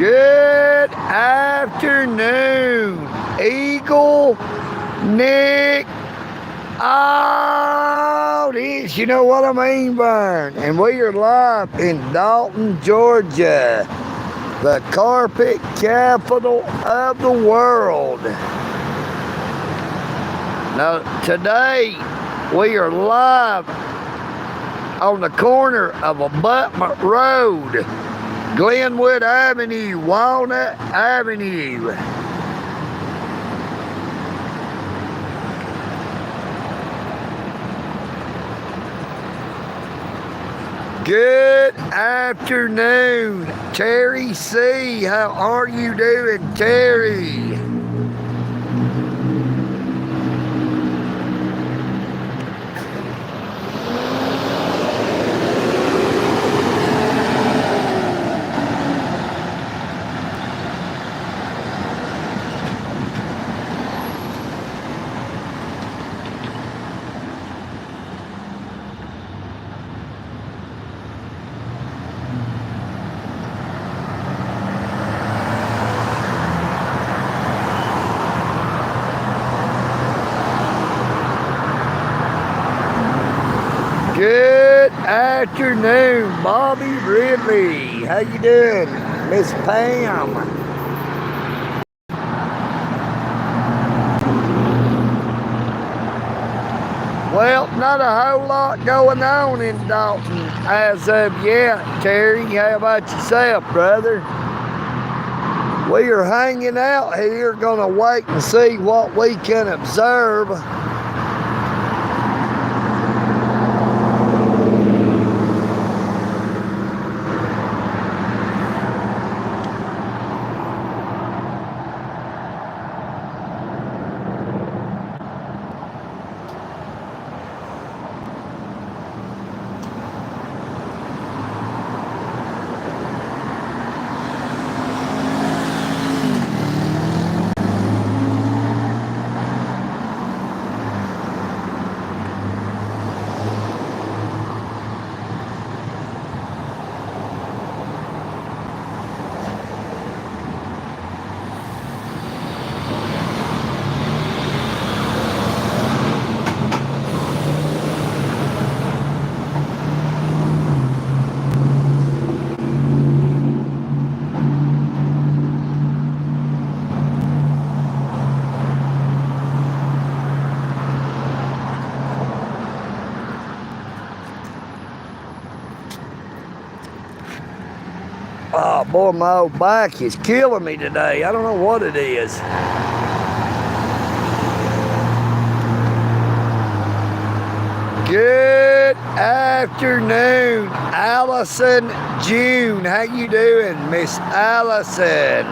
Good afternoon, EagleNick audience. You know what I mean, Vern? And we are live in Dalton, Georgia, the carpet capital of the world. Now, today we are live on the corner of Abutment Road, Glenwood Avenue, Walnut Avenue. Good afternoon, Terry C. How are you doing, Terry? Good afternoon, Bobby Ridley. How you doing, Miss Pam? Well, not a whole lot going on in Dalton as of yet, Terry. How about yourself, brother? We are hanging out here, gonna wait and see what we can observe. Oh boy, my old back is killing me today. I don't know what it is. Good afternoon, Allison June. How you doing, Miss Allison?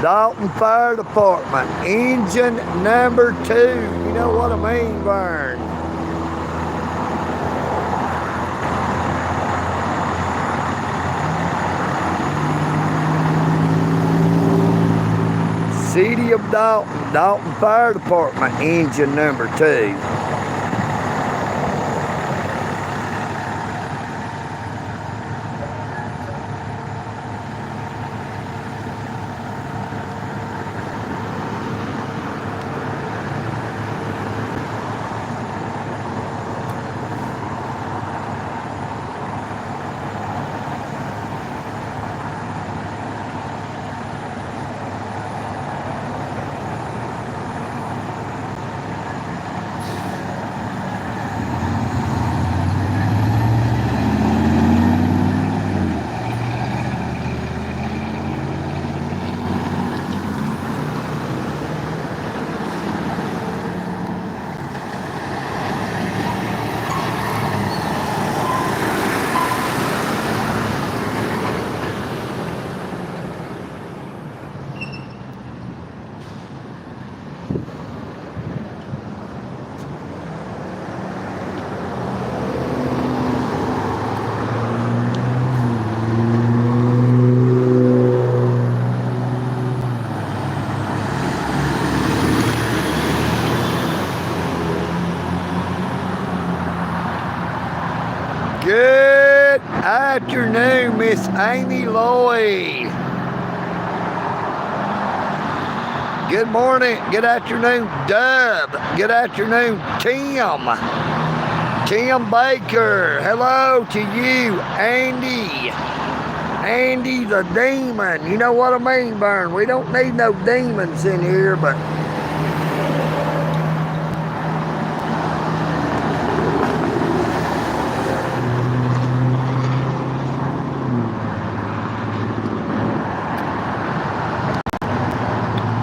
Dalton Fire Department, engine number 2. You know what I mean, Vern? City of Dalton, Dalton Fire Department, engine number 2. afternoon, Miss Amy Lloyd. Good morning, good afternoon, Dub. Good afternoon, Tim. Tim Baker. Hello to you, Andy. Andy the Demon. You know what I mean, Burn? We don't need no demons in here, but...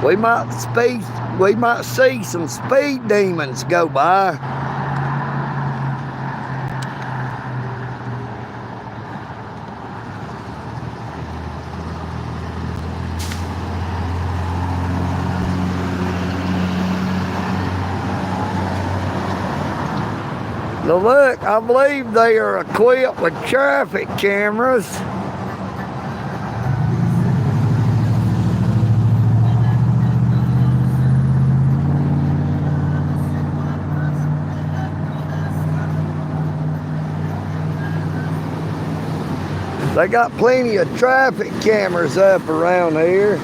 we might see some speed demons go by. Now look, I believe they are equipped with traffic cameras. They got plenty of traffic cameras up around here.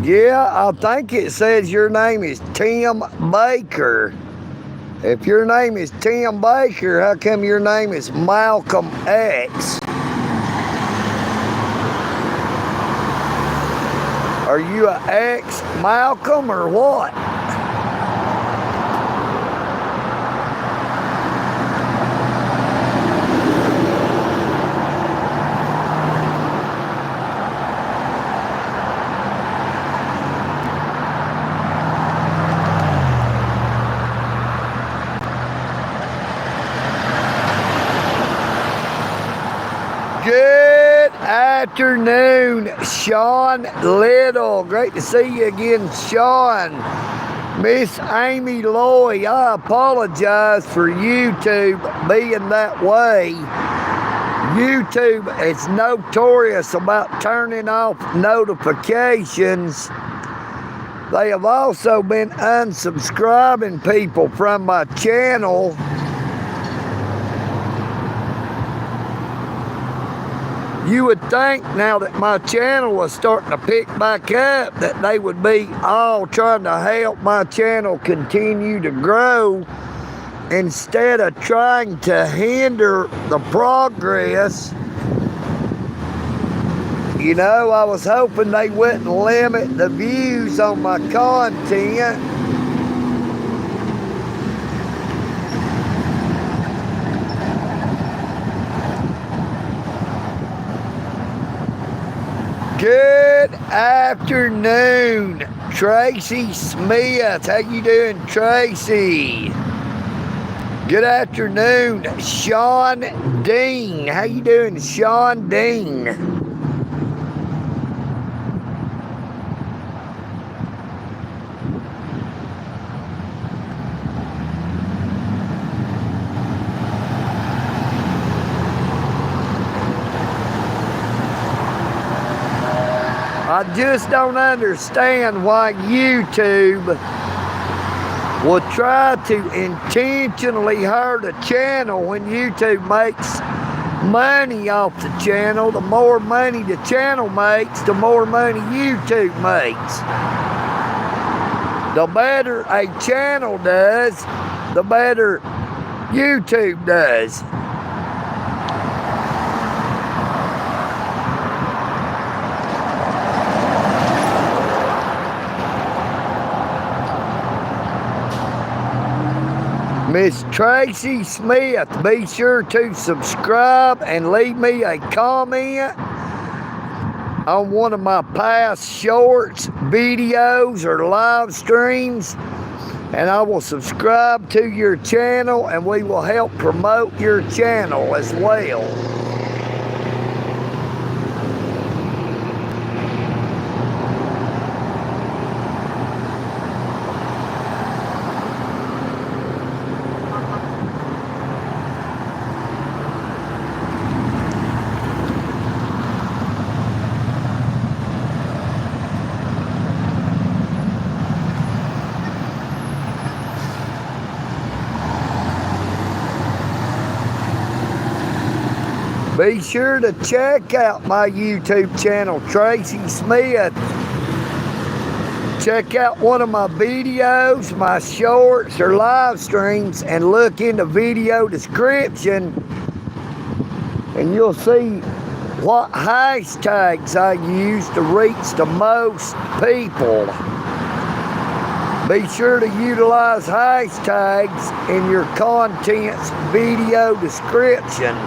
Yeah, I think it says your name is Tim Baker. If your name is Tim Baker, how come your name is Malcolm X? Are you a X Malcolm or what? Good afternoon, Sean Little. Great to see you again, Sean. Miss Amy Lloyd, I apologize for YouTube being that way. YouTube is notorious about turning off notifications. They have also been unsubscribing people from my channel. You would think now that my channel was starting to pick back up that they would be all trying to help my channel continue to grow instead of trying to hinder the progress. You know, I was hoping they wouldn't limit the views on my content. Good afternoon, Tracy Smith. How you doing, Tracy? Good afternoon, Sean Dean. How you doing, Sean Dean? I just don't understand why YouTube will try to intentionally hurt a channel when YouTube makes money off the channel. The more money the channel makes, the more money YouTube makes. The better a channel does, the better YouTube does. Miss Tracy Smith, be sure to subscribe and leave me a comment on one of my past shorts, videos, or live streams, and I will subscribe to your channel and we will help promote your channel as well. Be sure to check out my YouTube channel, Tracy Smith. Check out one of my videos, my shorts or live streams, and look in the video description, and you'll see what hashtags I use to reach the most people. Be sure to utilize hashtags in your content's video description.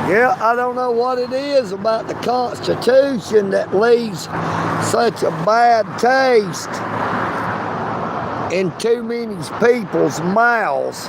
Yeah, I don't know what it is about the Constitution that leaves such a bad taste in too many people's mouths.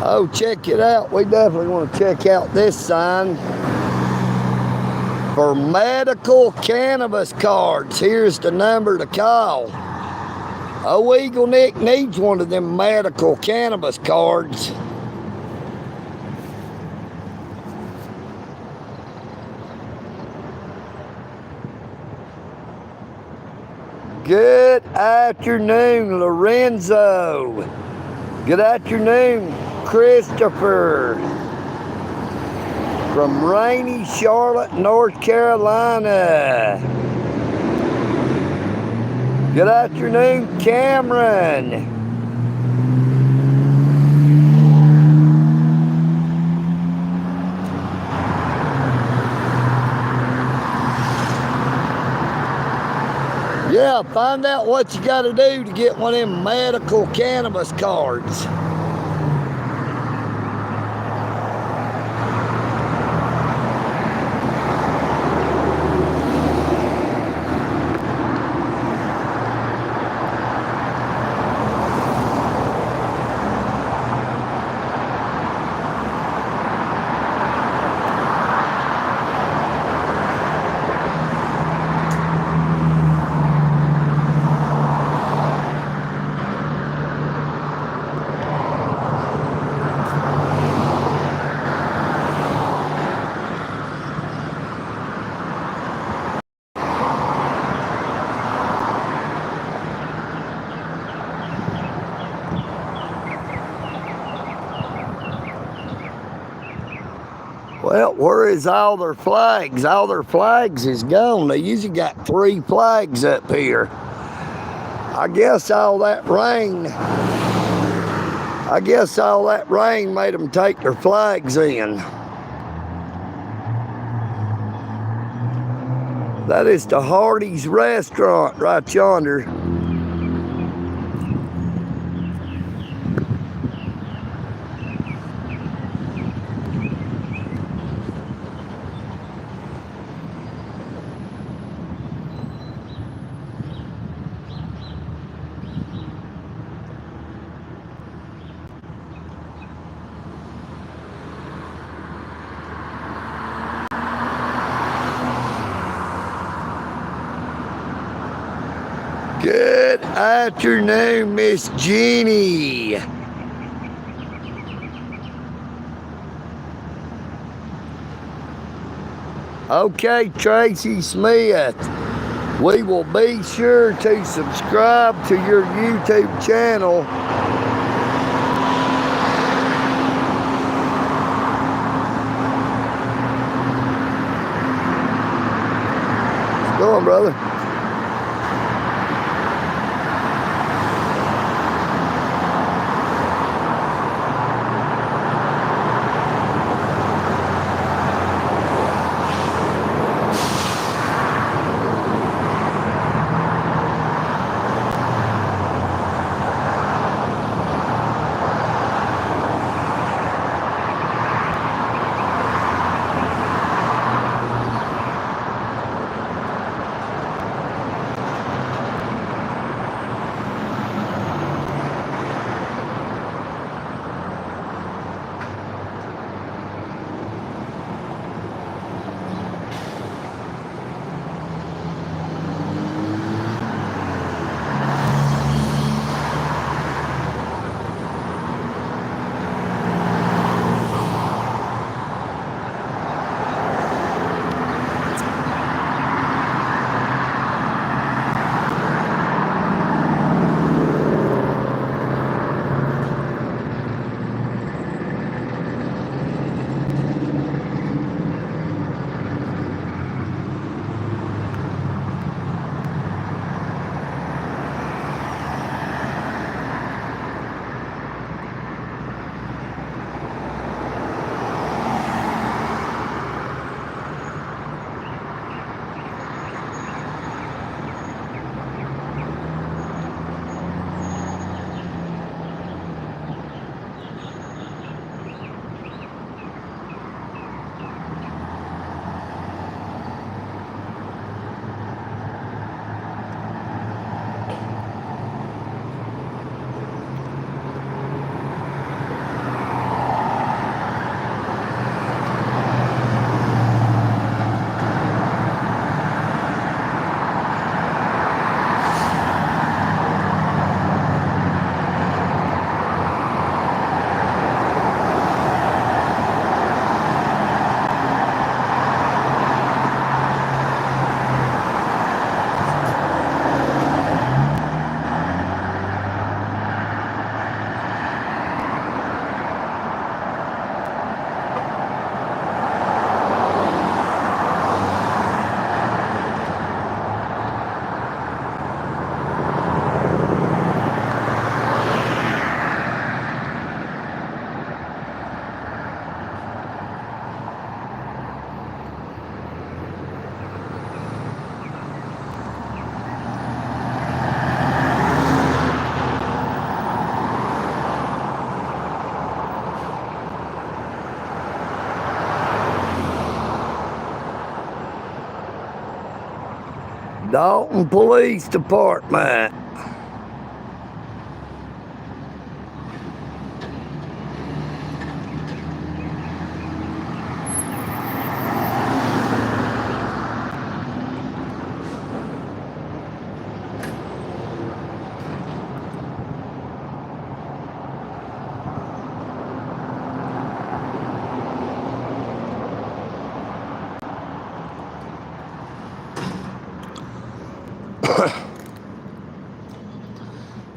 Oh, check it out. We definitely want to check out this sign for medical cannabis cards. Here's the number to call. Oh, EagleNick needs one of them medical cannabis cards. Good afternoon, Lorenzo. Good afternoon, Christopher, from rainy Charlotte, North Carolina. Good afternoon, Cameron. Yeah, find out what you got to do to get one of them medical cannabis cards. Well, where is all their flags? All their flags is gone. They usually got 3 flags up here. I guess all that rain made them take their flags in. That is the Hardee's restaurant right yonder. Good afternoon, Miss Jeannie. Okay, Tracy Smith. We will be sure to subscribe to your YouTube channel. Go on, brother. Dalton Police Department.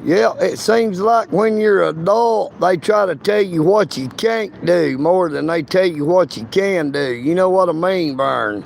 Yeah, it seems like when you're an adult, they try to tell you what you can't do more than they tell you what you can do. You know what I mean, Vern?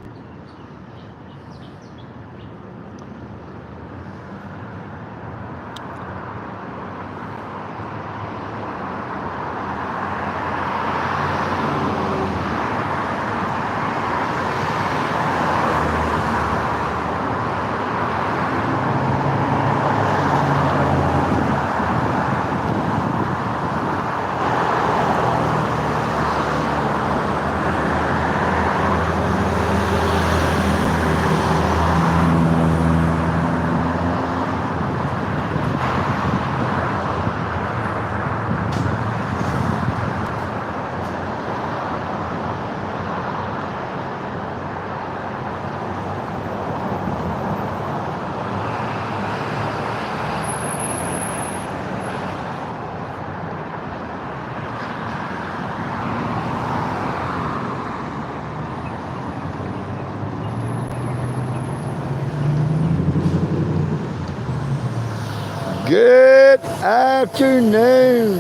Good afternoon,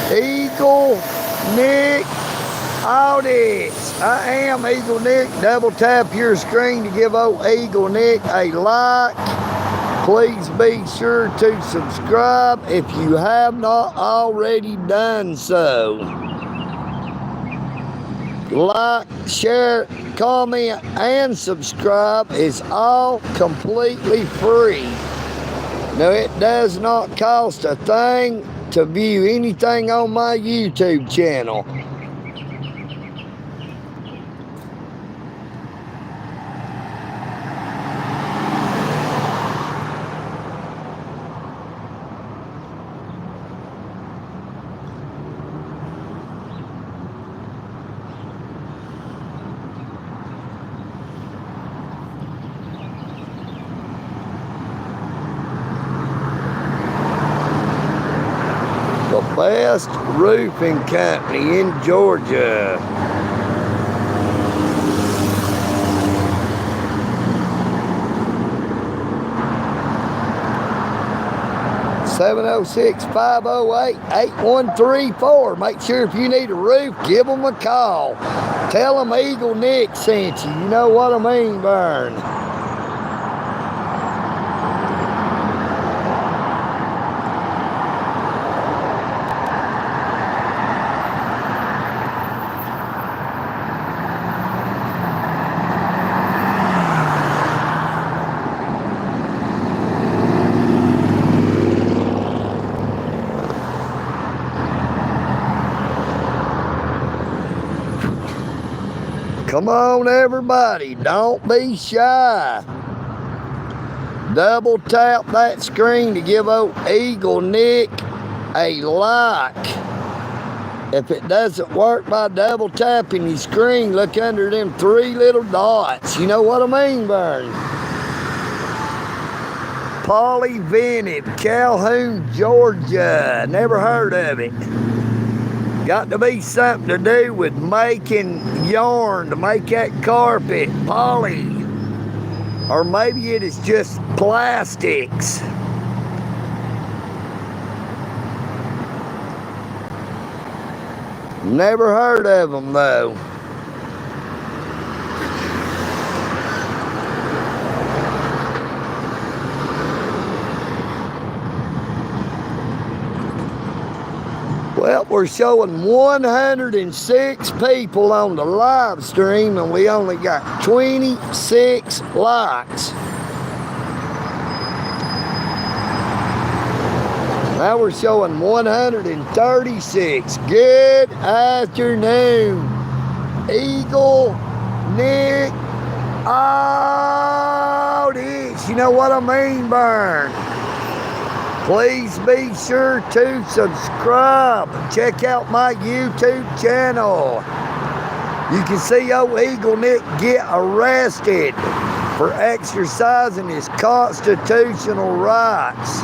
EagleNick audits. I am EagleNick. Double tap your screen to give old EagleNick a like. Please be sure to subscribe if you have not already done so. Like, share, comment, and subscribe is all completely free. Now, it does not cost a thing to view anything on my YouTube channel. The best roofing company in Georgia. Seven 706-508-8134. Make sure if you need a roof, give them a call. Tell them EagleNick sent you. You know what I mean, Vern? Come on, everybody, don't be shy. Double tap that screen to give old EagleNick a like. If it doesn't work by double tapping your screen, look under them three little dots. You know what I mean, Vern? Polyvented, Calhoun, Georgia. Never heard of it. Got to be something to do with making yarn to make that carpet, poly. Or maybe it is just plastics. Never heard of them though. Well, we're showing 106 people on the live stream and we only got 26 likes. Now we're showing 136. Good afternoon, EagleNick audits. You know what I mean, Burn? Please be sure to subscribe. Check out my YouTube channel. You can see old EagleNick get arrested for exercising his constitutional rights.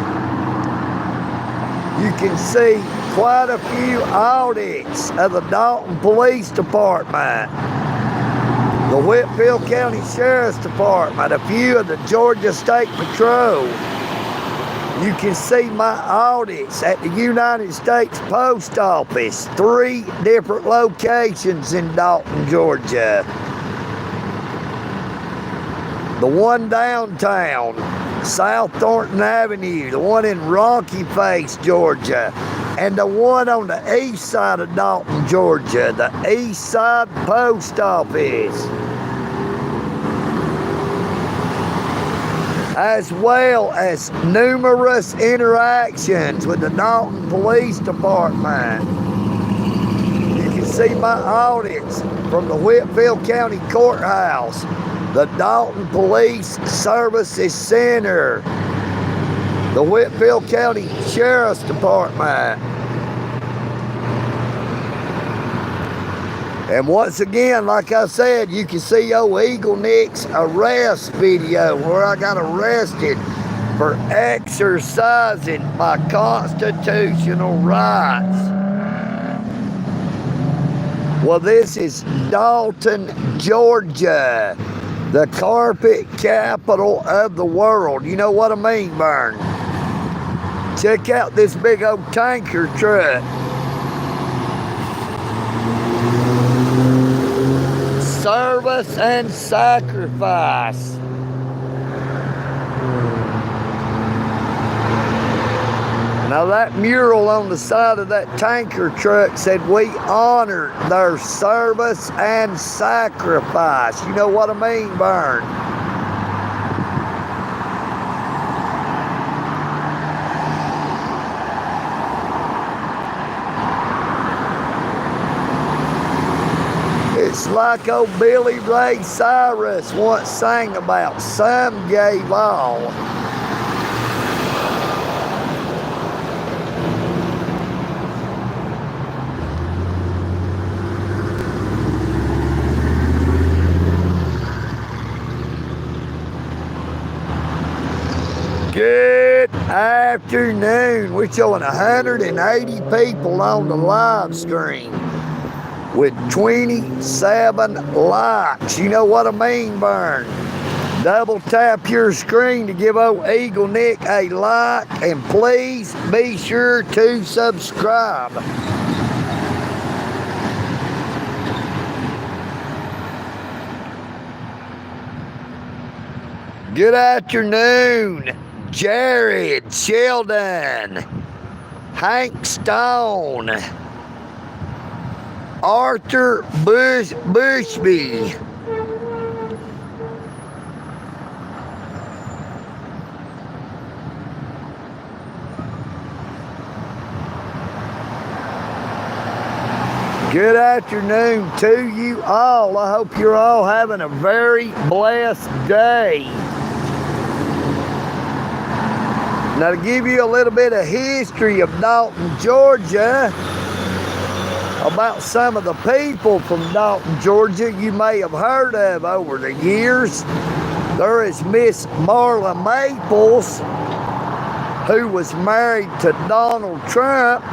You can see quite a few audits of the Dalton Police Department, the Whitfield County Sheriff's Department, a few of the Georgia State Patrol. You can see my audits at the United States Post Office, 3 different locations in Dalton, Georgia. The one downtown, South Thornton Avenue, the one in Rocky Face, Georgia, and the one on the east side of Dalton, Georgia, the East Side Post Office. As well as numerous interactions with the Dalton Police Department. You can see my audits from the Whitfield County Courthouse, the Dalton Police Services Center, the Whitfield County Sheriff's Department. And once again, like I said, you can see old EagleNick's arrest video where I got arrested for exercising my constitutional rights. Well, this is Dalton, Georgia, the carpet capital of the world. You know what I mean, Burn? Check out this big old tanker truck. Service and sacrifice. Now that mural on the side of that tanker truck said, "We honor their service and sacrifice." You know what I mean, Burn? It's like old Billy Ray Cyrus once sang about, "Some gave all." Good afternoon. We're showing 180 people on the live stream with 27 likes. You know what I mean, Burn? Double tap your screen to give old EagleNick a like, and please be sure to subscribe. Good afternoon, Jared, Sheldon, Hank Stone, Arthur Bushby, good afternoon to you all. I hope you're all having a very blessed day. Now, to give you a little bit of history of Dalton, Georgia, about some of the people from Dalton, Georgia you may have heard of over the years. There is Miss Marla Maples, who was married to Donald Trump.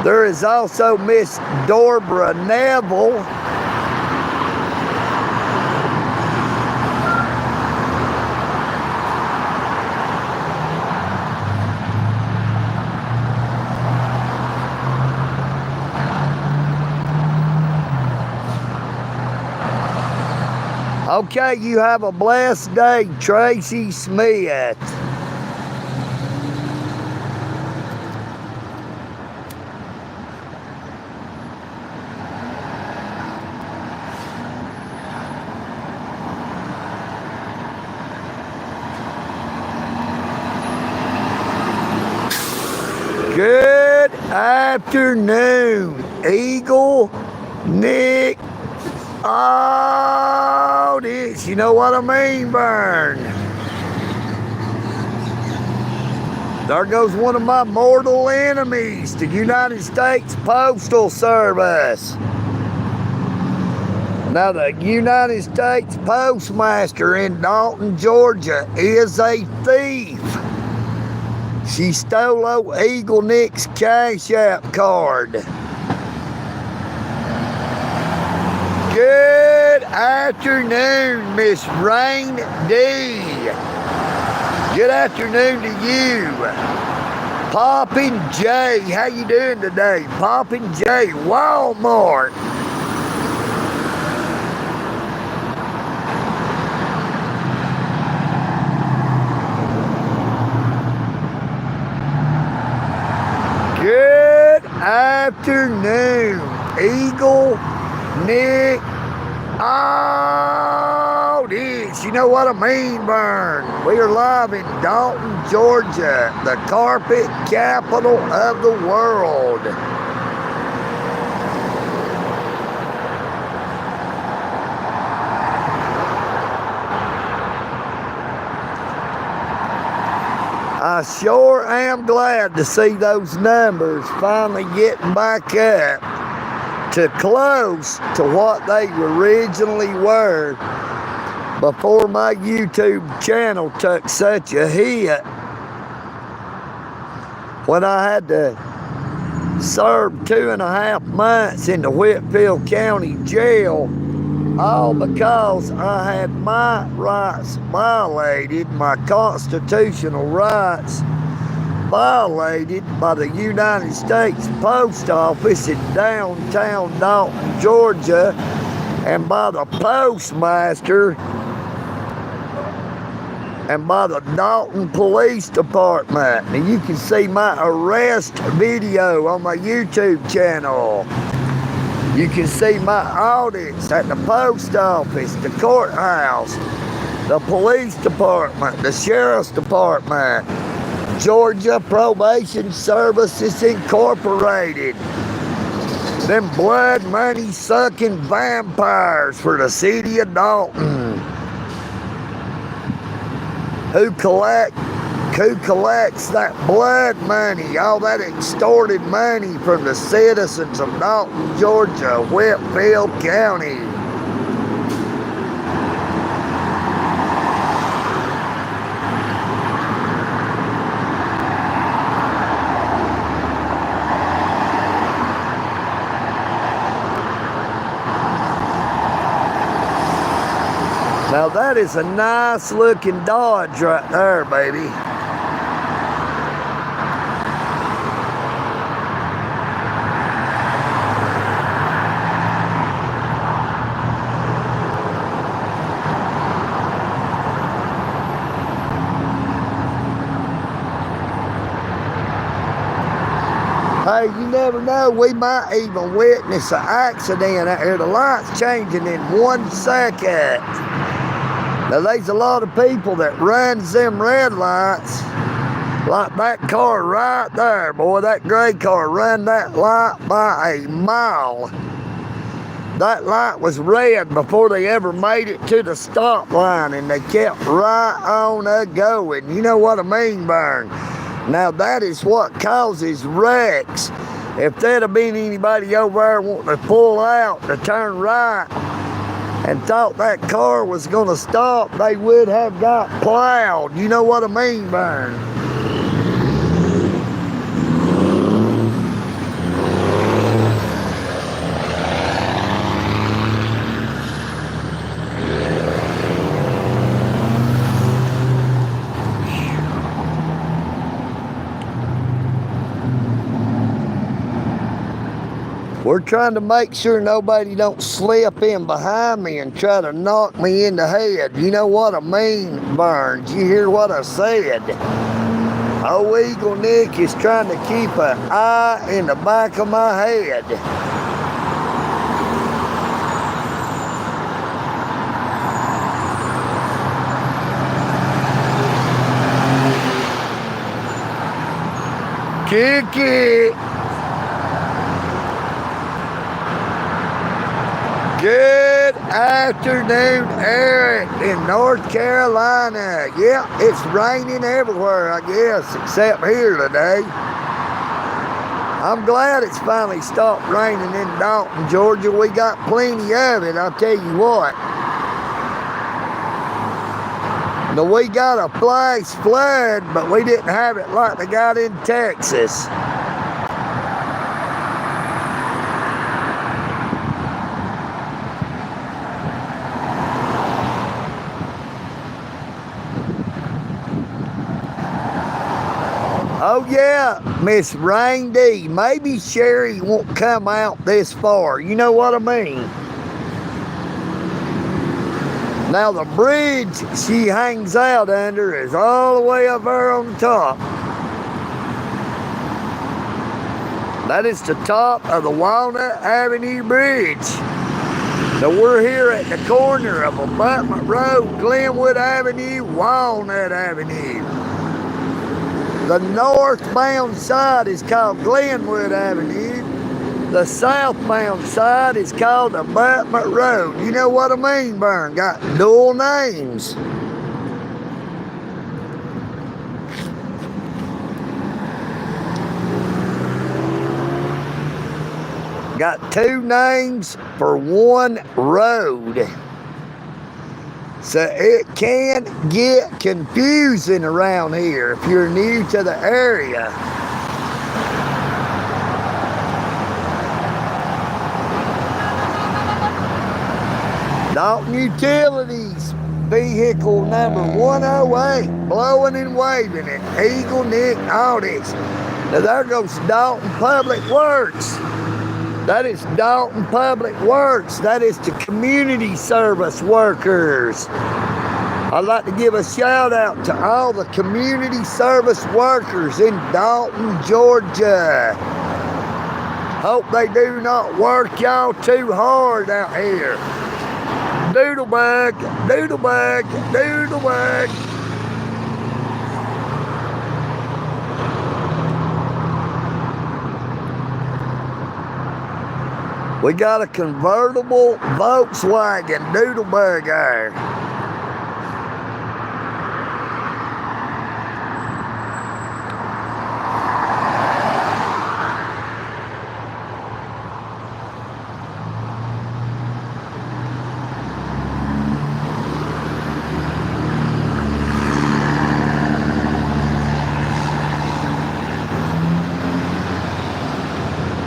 There is also Miss Deborah Neville. Okay, you have a blessed day, Tracy Smith. Good afternoon, EagleNick. Oh, this dicks. You know what I mean, Burn? There goes one of my mortal enemies, the United States Postal Service. Now, the United States Postmaster in Dalton, Georgia is a thief. She stole old EagleNick's Cash App card. Good afternoon, Miss Rain D. Good afternoon to you. Poppin' J, how you doing today? Poppin' J, Walmart. Good afternoon, EagleNick. Oh, this, you know what I mean, Burn. We are live in Dalton, Georgia, the carpet capital of the world. I sure am glad to see those numbers finally getting back up to close to what they originally were before my YouTube channel took such a hit when I had to serve 2.5 months in the Whitfield County Jail, all because I had my rights violated, my constitutional rights violated by the United States Post Office in downtown Dalton, Georgia, and by the postmaster and by the Dalton Police Department. And you can see my arrest video on my YouTube channel. You can see my audits at the post office, the courthouse, the police department, the sheriff's department, Georgia Probation Services Incorporated. Them blood money sucking vampires for the city of Dalton. Who collects that blood money, all that extorted money from the citizens of Dalton, Georgia, Whitfield County. Now that is a nice looking Dodge right there, baby. Hey, you never know, we might even witness an accident out here. The lights changing in 1 second. Now, there's a lot of people that runs them red lights, like that car right there, boy. That gray car run that light by a mile. That light was red before they ever made it to the stop line, and they kept right on going. You know what I mean, Burn? Now, that is what causes wrecks. If there'd have been anybody over there wanting to pull out to turn right and thought that car was going to stop, they would have got plowed. You know what I mean, Burn? We're trying to make sure nobody don't slip in behind me and try to knock me in the head. You know what I mean, Burns? You hear what I said? Old EagleNick is trying to keep an eye in the back of my head. Kick it. Good afternoon, Eric, in North Carolina. Yeah, it's raining everywhere, I guess, except here today. I'm glad it's finally stopped raining in Dalton, Georgia. We got plenty of it, I'll tell you what. Now, we got a flash flood, but we didn't have it like they got in Texas. Oh yeah, Miss Randy, maybe Sherry won't come out this far. You know what I mean? Now the bridge she hangs out under is all the way up there on top. That is the top of the Walnut Avenue Bridge. Now we're here at the corner of Abutment Road, Glenwood Avenue, Walnut Avenue. The northbound side is called Glenwood Avenue. The southbound side is called Abutment Road. You know what I mean, Burn? Got dual names. Got two names for one road. So it can get confusing around here if you're new to the area. Dalton Utilities, vehicle number 108, blowing and waving at EagleNick Audis. Now there goes Dalton Public Works. That is Dalton Public Works. That is the community service workers. I'd like to give a shout out to all the community service workers in Dalton, Georgia. Hope they do not work y'all too hard out here. Doodlebug, doodlebug, doodlebug. We got a convertible Volkswagen Doodlebug there.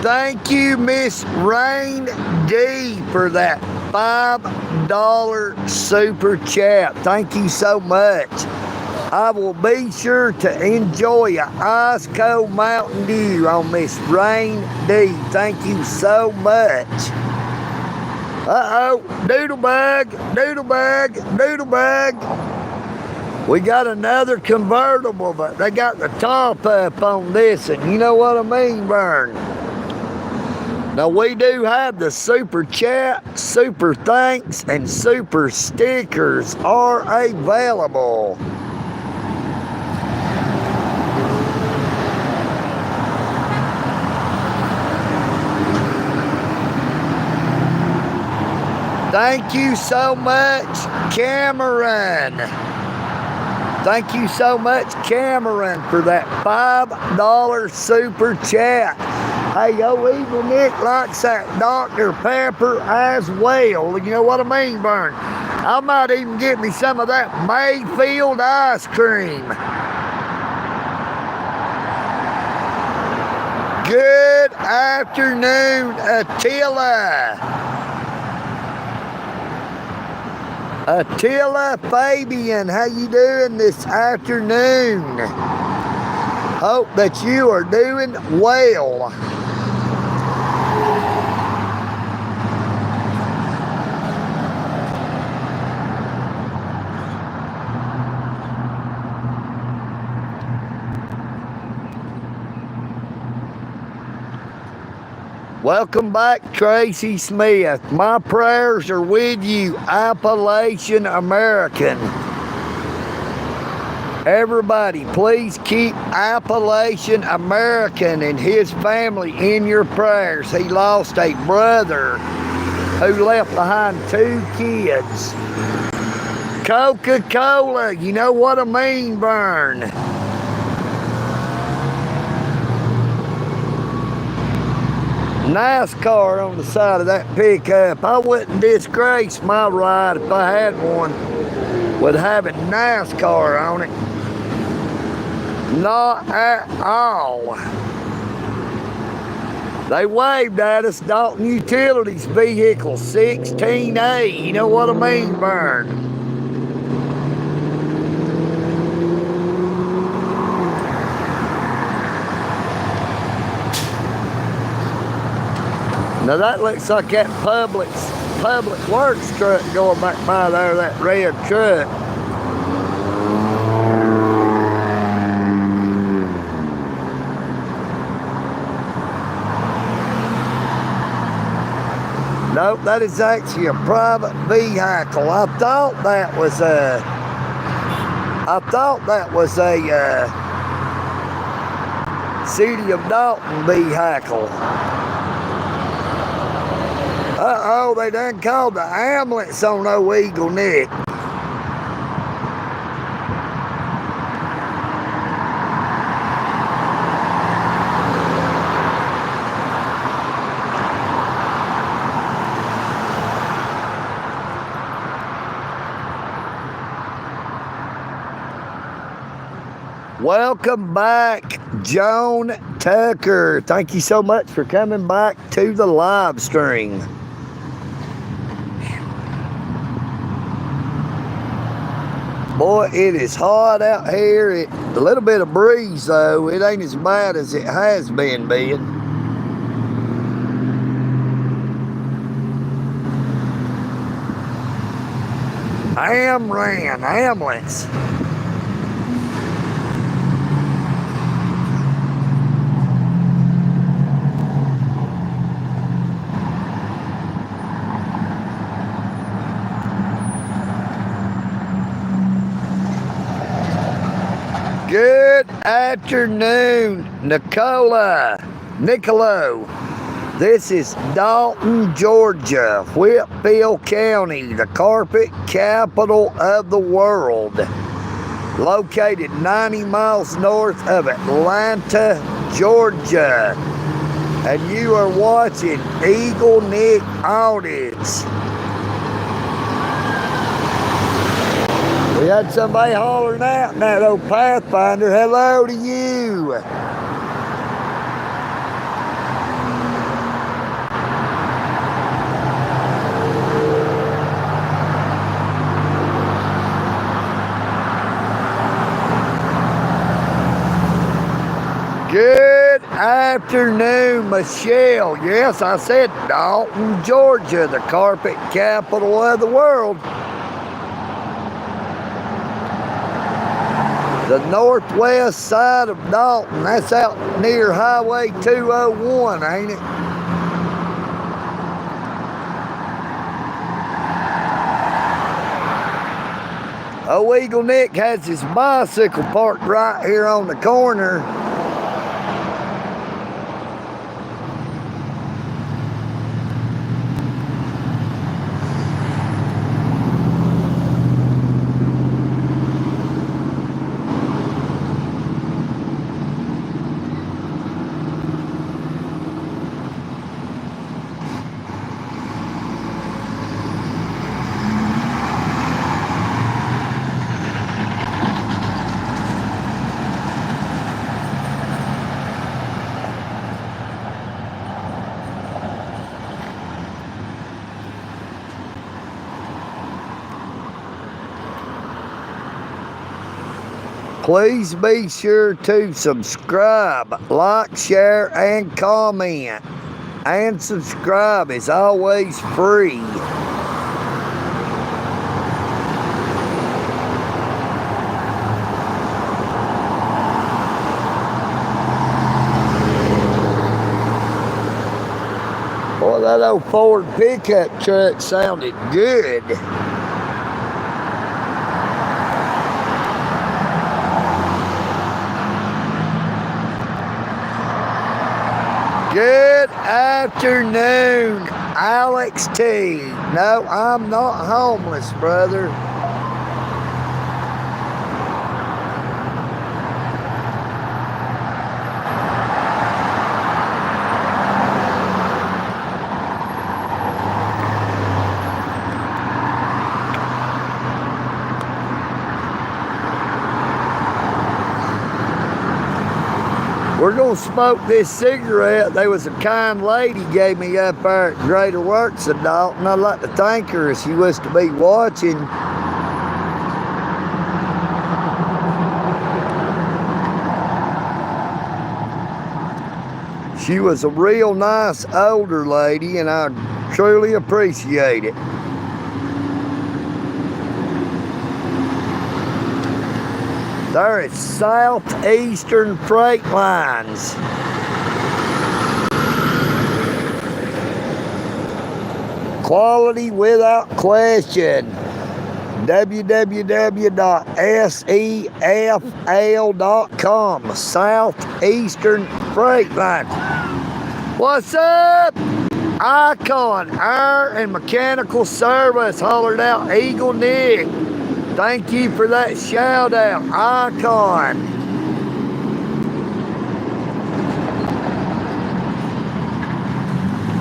Thank you, Miss Rain D, for that $5 super chat. Thank you so much. I will be sure to enjoy an ice cold Mountain Dew on Miss Rain D. Thank you so much. Uh-oh, doodlebug, doodlebug, doodlebug. We got another convertible, but they got the top up on this, and you know what I mean, Vern? Now, we do have the super chat, super thanks, and super stickers are available. Thank you so much, Cameron. Thank you so much, Cameron, for that $5 super chat. Hey, yo, EagleNick likes that Dr. Pepper as well. You know what I mean, Vern? I might even get me some of that Mayfield ice cream. Good afternoon, Attila. Attila Fabian, how you doing this afternoon? Hope that you are doing well. Welcome back, Tracy Smith. My prayers are with you, Appalachian American. Everybody, please keep Appalachian American and his family in your prayers. He lost a brother who left behind 2 kids. Coca-Cola, you know what I mean, Vern. NASCAR on the side of that pickup. I wouldn't disgrace my ride if I had one with having NASCAR on it. Not at all. They waved at us, Dalton Utilities Vehicle 16A. You know what I mean, Vern? Now that looks like that public works truck going back by there, that red truck. Nope, that is actually a private vehicle. I thought that was a City of Dalton vehicle. Uh-oh, they done called the ambulance on old EagleNick. Welcome back, Joan Tucker. Thank you so much for coming back to the live stream. Boy, it is hot out here. A little bit of breeze, though. It ain't as bad as it has been. Ambulance. Good afternoon, Nicolo. This is Dalton, Georgia, Whitfield County, the carpet capital of the world. Located 90 miles north of Atlanta, Georgia. And you are watching EagleNick Audits. We had somebody hollering out in that old Pathfinder. Hello to you. Good afternoon, Michelle. Yes, I said Dalton, Georgia, the carpet capital of the world. The northwest side of Dalton, that's out near Highway 201, ain't it? Oh, EagleNick has his bicycle parked right here on the corner. Please be sure to subscribe, like, share, and comment. And subscribe is always free. Boy, that old Ford pickup truck sounded good. Good afternoon, Alex T. No, I'm not homeless, brother. We're gonna smoke this cigarette. There was a kind lady gave me up there at Greater Works of Dalton. I'd like to thank her if she was to be watching. She was a real nice older lady, and I truly appreciate it. There is Southeastern Freight Lines. Quality without question. www.sefl.com. Southeastern Freight Line. What's up? Icon Air and Mechanical Service hollered out EagleNick. Thank you for that shout out, Icon.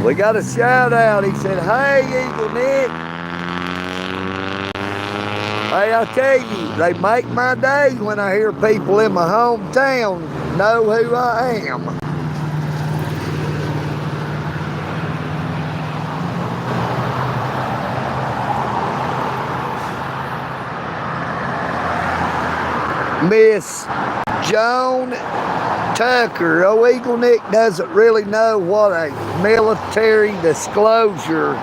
We got a shout out. He said, hey, EagleNick. Hey, I tell you, they make my day when I hear people in my hometown know who I am. Miss Joan Tucker. Oh, EagleNick doesn't really know what a military disclosure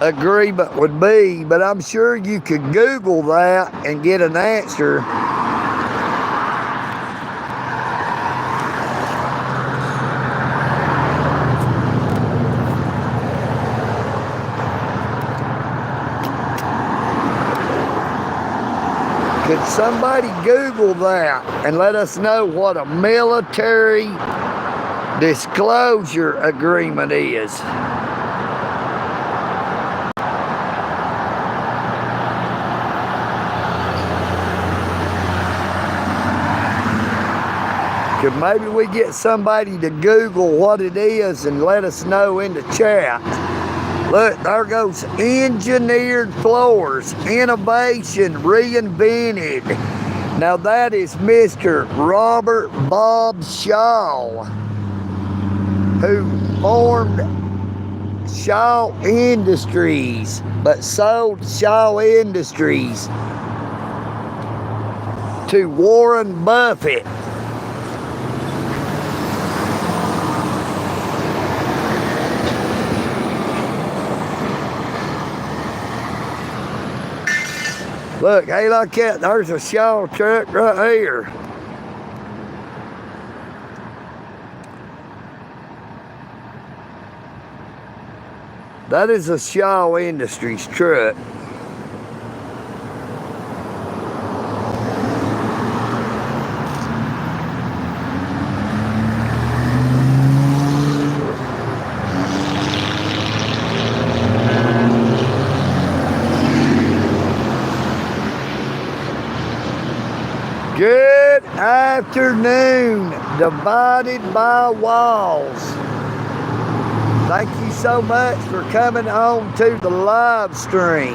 agreement would be, but I'm sure you could Google that and get an answer. Could somebody Google that and let us know what a military disclosure agreement is? Could maybe we get somebody to Google what it is and let us know in the chat? Look, there goes engineered floors, innovation reinvented. Now that is Mr. Robert Bob Shaw, who formed Shaw Industries, but sold Shaw Industries to Warren Buffett. Look, hey, look at that. There's a Shaw truck right here. That is a Shaw Industries truck. Good afternoon, divided by walls. Thank you so much for coming on to the live stream.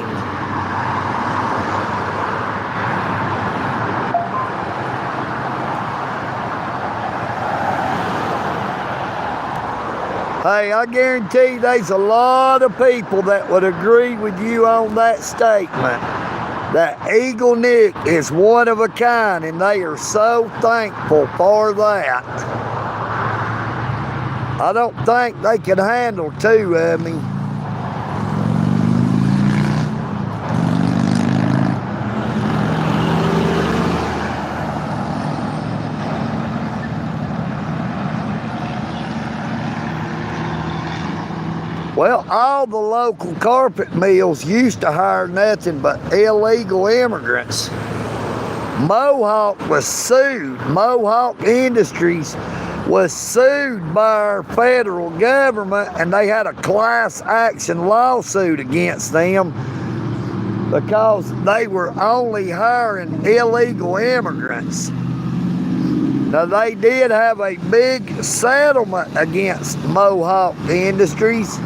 Hey, I guarantee there's a lot of people that would agree with you on that statement. That EagleNick is one of a kind, and they are so thankful for that. I don't think they can handle two of me. Well, all the local carpet mills used to hire nothing but illegal immigrants. Mohawk was sued. Mohawk Industries was sued by our federal government, and they had a class action lawsuit against them because they were only hiring illegal immigrants. Now, they did have a big settlement against Mohawk Industries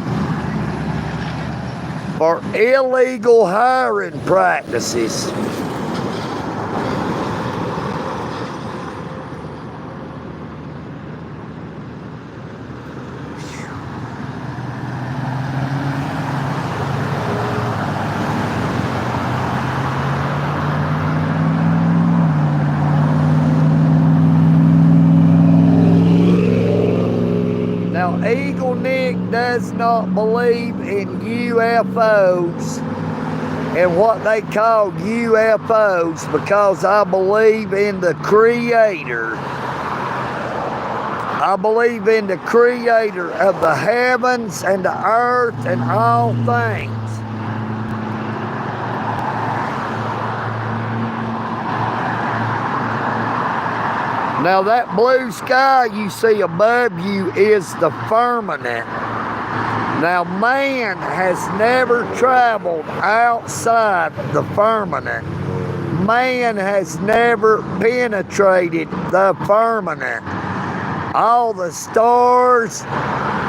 for illegal hiring practices. Now, EagleNick does not believe in UFOs and what they call UFOs because I believe in the Creator. I believe in the Creator of the heavens and the earth and all things. Now, that blue sky you see above you is the firmament. Now, man has never traveled outside the firmament. Man has never penetrated the firmament. All the stars,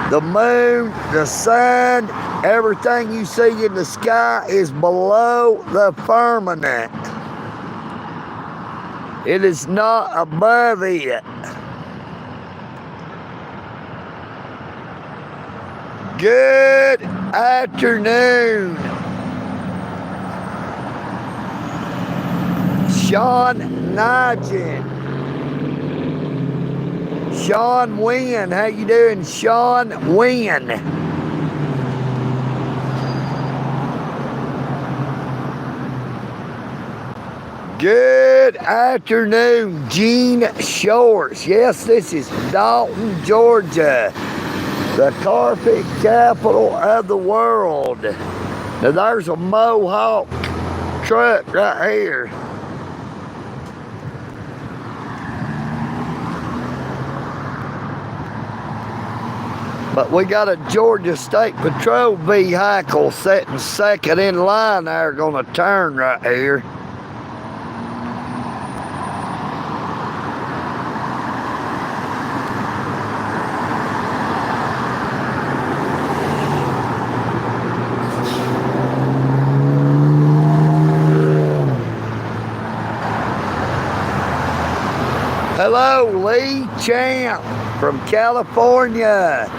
the moon, the sun, everything you see in the sky is below the firmament. It is not above it. Good afternoon. Sean Nigel. Sean Wynn. How you doing, Sean Wynn? Good afternoon, Gene Shores. Yes, this is Dalton, Georgia, the carpet capital of the world. Now, there's a Mohawk truck right here. But we got a Georgia State Patrol vehicle sitting second in line there, gonna turn right here. Hello, Lee Champ from California.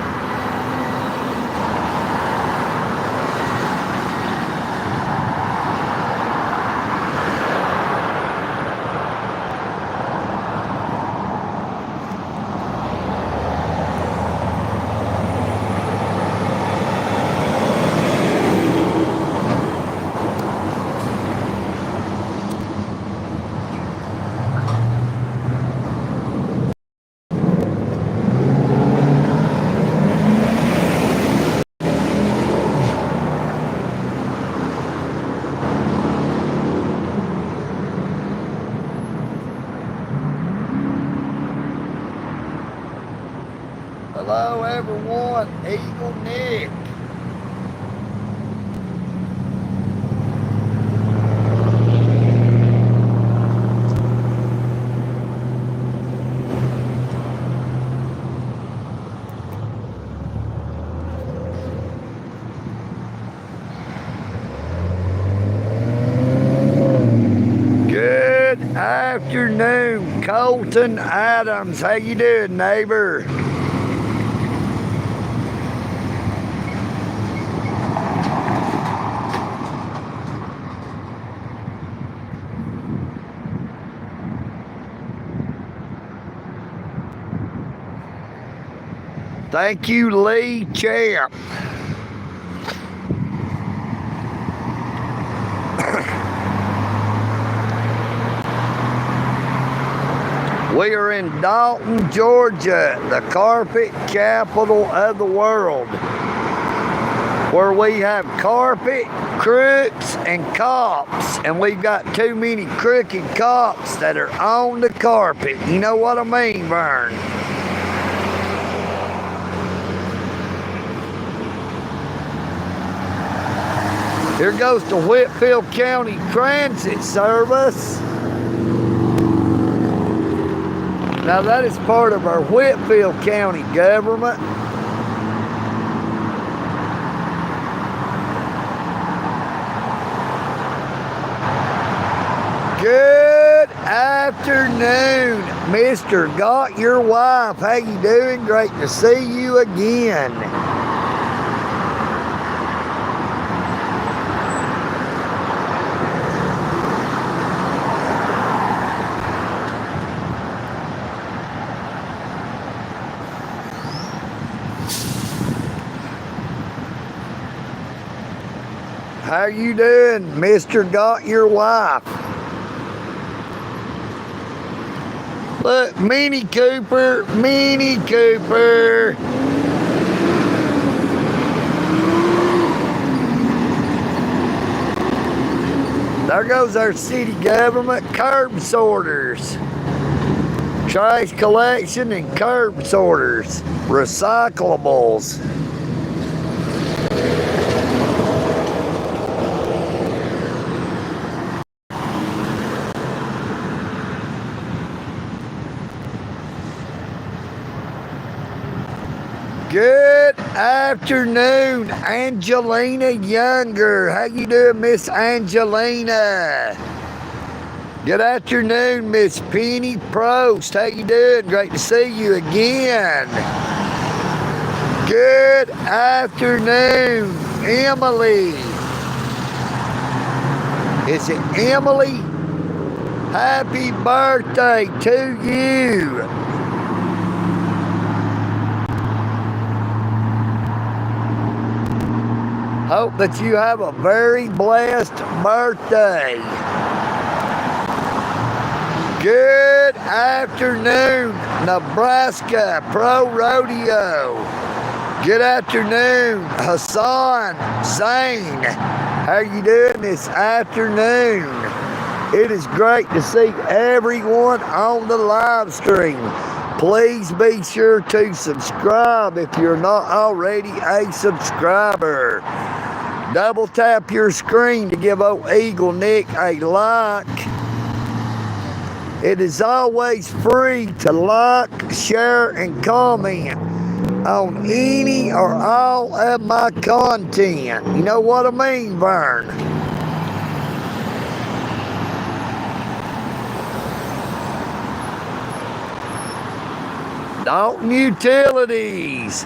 Hello, everyone. EagleNick. Good afternoon, Colton Adams. How you doing, neighbor? Thank you, Lee Champ. We are in Dalton, Georgia, the carpet capital of the world, where we have carpet, crooks, and cops, and we've got too many crooked cops that are on the carpet. You know what I mean, Vern? Here goes the Whitfield County Transit Service. Now that is part of our Whitfield County government. Good afternoon, Mr. Got Your Wife. How you doing? Great to see you again. How you doing, Mr. Got Your Wife? Look, Mini Cooper, Mini Cooper. There goes our city government curb sorters. Trash collection and curb sorters. Recyclables. Good afternoon, Angelina Younger. How you doing, Miss Angelina? Good afternoon, Miss Penny Prost. How you doing? Great to see you again. Good afternoon, Emily. Is it Emily? Happy birthday to you. Hope that you have a very blessed birthday. Good afternoon, Nebraska Pro Rodeo. Good afternoon, Hassan Zane. How you doing this afternoon? It is great to see everyone on the live stream. Please be sure to subscribe if you're not already a subscriber. Double tap your screen to give old EagleNick a like. It is always free to like, share, and comment on any or all of my content. You know what I mean, Vern? Dalton Utilities.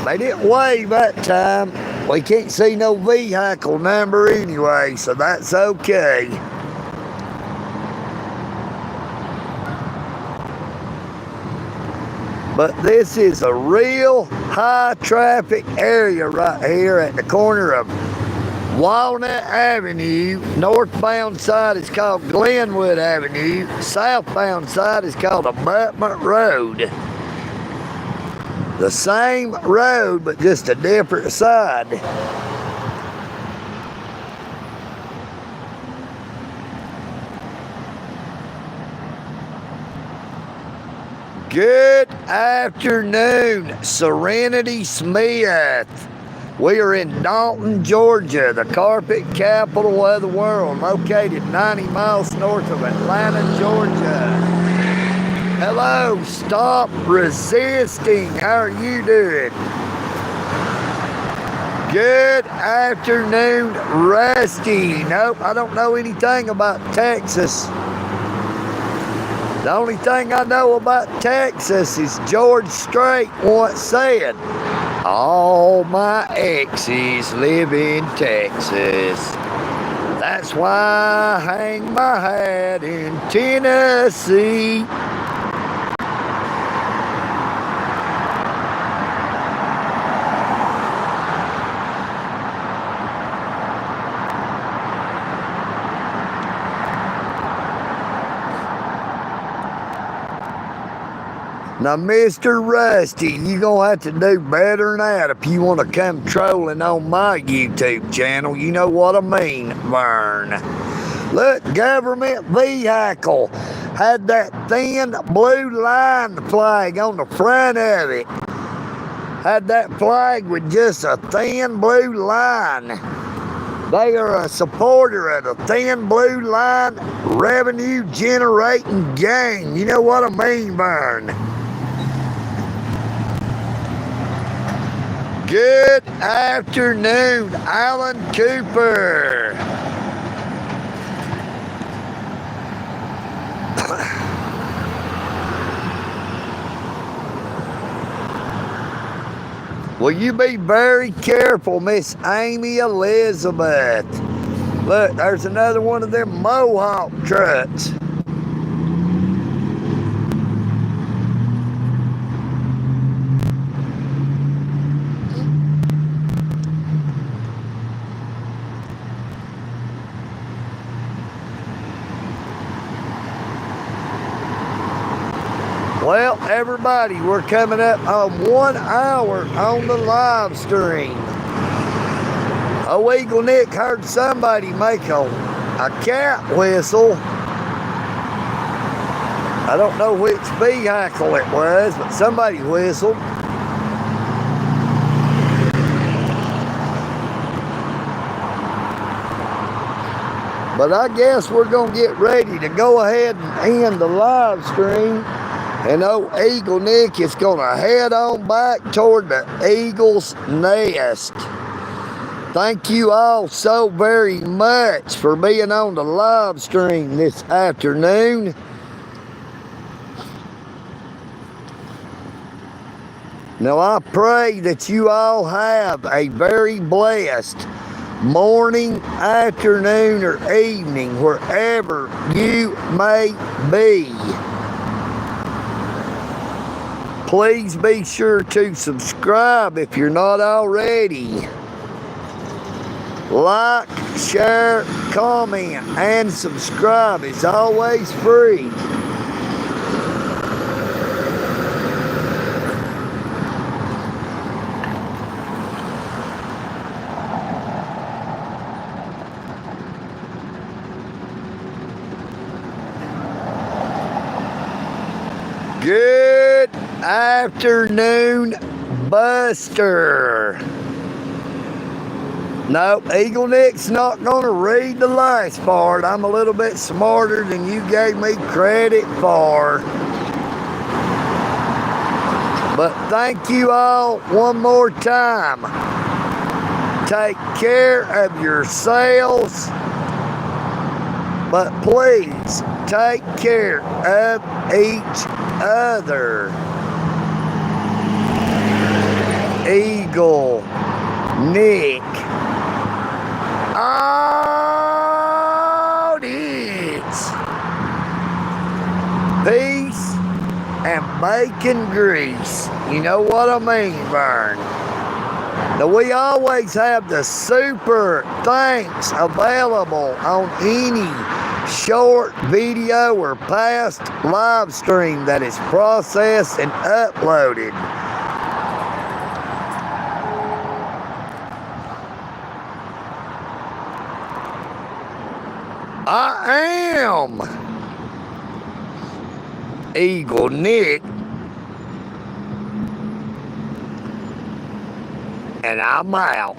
They didn't wave that time. We can't see no vehicle number anyway, so that's okay. But this is a real high traffic area right here at the corner of Walnut Avenue. Northbound side is called Glenwood Avenue. Southbound side is called Abutment Road. The same road, but just a different side. Good afternoon, Serenity Smith. We are in Dalton, Georgia, the carpet capital of the world, located 90 miles north of Atlanta, Georgia. Hello, Stop Resisting. How are you doing? Good afternoon, Rusty. Nope, I don't know anything about Texas. The only thing I know about Texas is George Strait once said, all my exes live in Texas. That's why I hang my hat in Tennessee. Now, Mr. Rusty, you're going to have to do better than that if you want to come trolling on my YouTube channel. You know what I mean, Vern. Look, government vehicle had that thin blue line flag on the front of it. Had that flag with just a thin blue line. They are a supporter of the Thin Blue Line revenue generating gang. You know what I mean, Vern? Good afternoon, Alan Cooper. Will you be very careful, Miss Amy Elizabeth? Look, there's another one of them Mohawk trucks. Well, everybody, we're coming up on 1 hour on the live stream. Oh, EagleNick heard somebody make a cat whistle. I don't know which vehicle it was, but somebody whistled. But I guess we're going to get ready to go ahead and end the live stream. And old EagleNick is going to head on back toward the Eagle's Nest. Thank you all so very much for being on the live stream this afternoon. Now I pray that you all have a very blessed morning, afternoon, or evening, wherever you may be. Please be sure to subscribe if you're not already. Like, share, comment, and subscribe is always free. Good afternoon, Buster. No, EagleNick's not going to read the last part. I'm a little bit smarter than you gave me credit for. But thank you all one more time. Take care of yourselves. But please take care of each other. EagleNick out is. Peace and bacon grease. You know what I mean, Vern? Now we always have the super thanks available on any short video or past live stream that is processed and uploaded. I am EagleNick, and I'm out.